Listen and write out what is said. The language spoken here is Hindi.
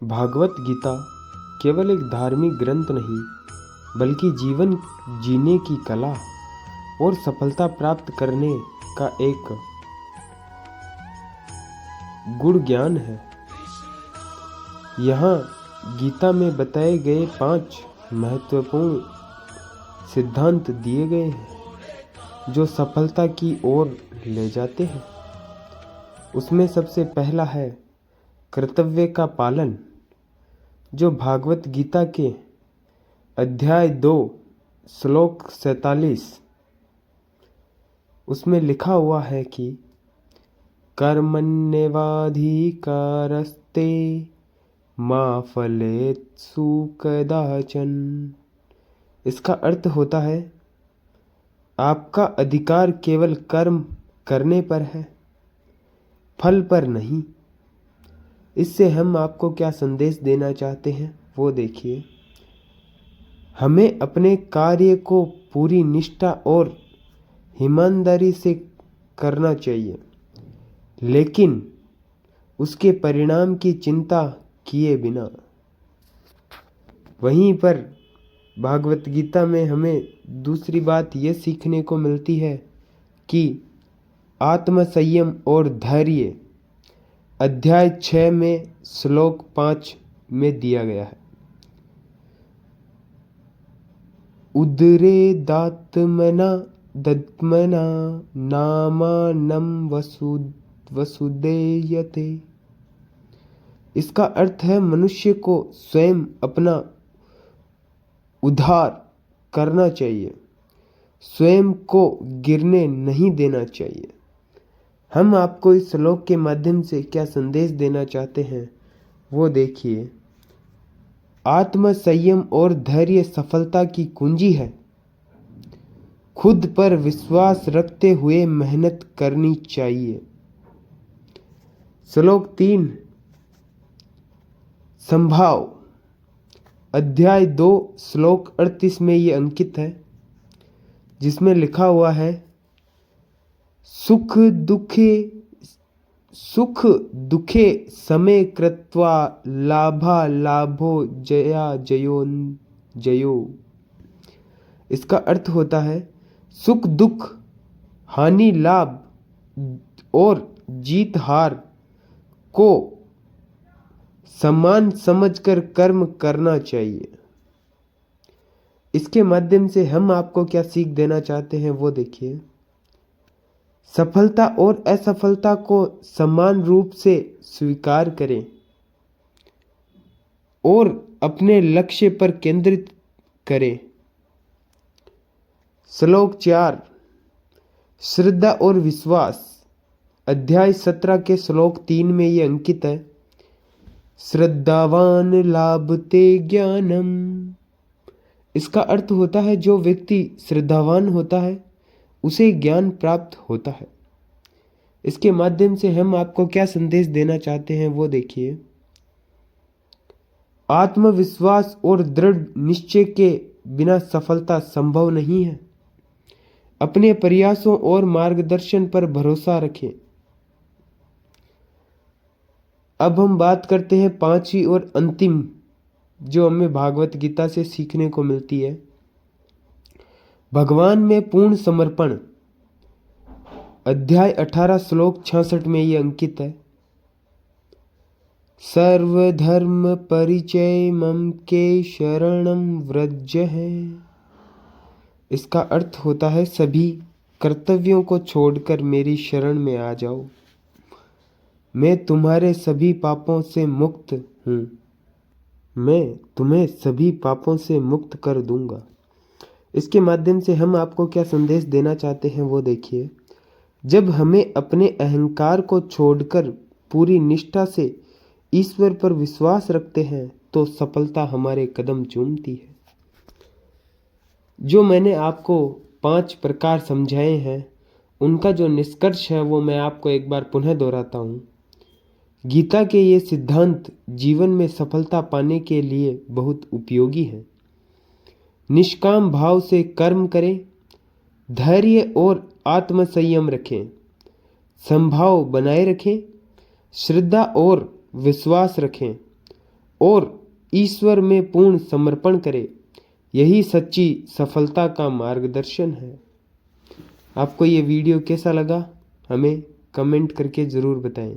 भागवत गीता केवल एक धार्मिक ग्रंथ नहीं, बल्कि जीवन जीने की कला और सफलता प्राप्त करने का एक गुण ज्ञान है। यहाँ गीता में बताए गए 5 महत्वपूर्ण सिद्धांत दिए गए हैं जो सफलता की ओर ले जाते हैं। उसमें सबसे पहला है कर्तव्य का पालन, जो भागवत गीता के अध्याय 2 श्लोक 47 उसमें लिखा हुआ है कि कर्मण्येवाधिकारस्ते मा फलेत्सु कदाचन। इसका अर्थ होता है आपका अधिकार केवल कर्म करने पर है, फल पर नहीं। इससे हम आपको क्या संदेश देना चाहते हैं वो देखिए। हमें अपने कार्य को पूरी निष्ठा और ईमानदारी से करना चाहिए, लेकिन उसके परिणाम की चिंता किए बिना। वहीं पर भागवत गीता में हमें दूसरी बात यह सीखने को मिलती है कि आत्म संयम और धैर्य अध्याय 6 में श्लोक 5 में दिया गया है। उदरेदात्मना दत्मना नामानं वसुदेयते। इसका अर्थ है मनुष्य को स्वयं अपना उद्धार करना चाहिए, स्वयं को गिरने नहीं देना चाहिए। हम आपको इस श्लोक के माध्यम से क्या संदेश देना चाहते हैं वो देखिए। आत्म संयम और धैर्य सफलता की कुंजी है। खुद पर विश्वास रखते हुए मेहनत करनी चाहिए। श्लोक 3 संभाव अध्याय 2 श्लोक 38 में ये अंकित है, जिसमें लिखा हुआ है सुख दुखे समय कृत्वा लाभा लाभो जया जयो। इसका अर्थ होता है सुख दुख, हानि लाभ और जीत हार को समान समझकर कर्म करना चाहिए। इसके माध्यम से हम आपको क्या सीख देना चाहते हैं वो देखिए। सफलता और असफलता को समान रूप से स्वीकार करें और अपने लक्ष्य पर केंद्रित करें। श्लोक 4 श्रद्धा और विश्वास अध्याय 17 के श्लोक 3 में ये अंकित है श्रद्धावान लाभते ज्ञानम। इसका अर्थ होता है जो व्यक्ति श्रद्धावान होता है उसे ज्ञान प्राप्त होता है। इसके माध्यम से हम आपको क्या संदेश देना चाहते हैं वो देखिए। आत्मविश्वास और दृढ़ निश्चय के बिना सफलता संभव नहीं है। अपने प्रयासों और मार्गदर्शन पर भरोसा रखें। अब हम बात करते हैं 5वीं और अंतिम जो हमें भागवत गीता से सीखने को मिलती है, भगवान में पूर्ण समर्पण अध्याय 18 श्लोक 66 में ये अंकित है सर्वधर्म परिचय मम के शरणम व्रज है। इसका अर्थ होता है सभी कर्तव्यों को छोड़कर मेरी शरण में आ जाओ, मैं तुम्हारे सभी पापों से मुक्त हूँ, मैं तुम्हें सभी पापों से मुक्त कर दूंगा। इसके माध्यम से हम आपको क्या संदेश देना चाहते हैं वो देखिए। जब हमें अपने अहंकार को छोड़कर पूरी निष्ठा से ईश्वर पर विश्वास रखते हैं तो सफलता हमारे कदम चूमती है। जो मैंने आपको 5 प्रकार समझाए हैं उनका जो निष्कर्ष है वो मैं आपको एक बार पुनः दोहराता हूँ। गीता के ये सिद्धांत जीवन में सफलता पाने के लिए बहुत उपयोगी हैं। निष्काम भाव से कर्म करें, धैर्य और आत्म संयम रखें, संभाव बनाए रखें, श्रद्धा और विश्वास रखें और ईश्वर में पूर्ण समर्पण करें। यही सच्ची सफलता का मार्गदर्शन है। आपको ये वीडियो कैसा लगा हमें कमेंट करके ज़रूर बताएं।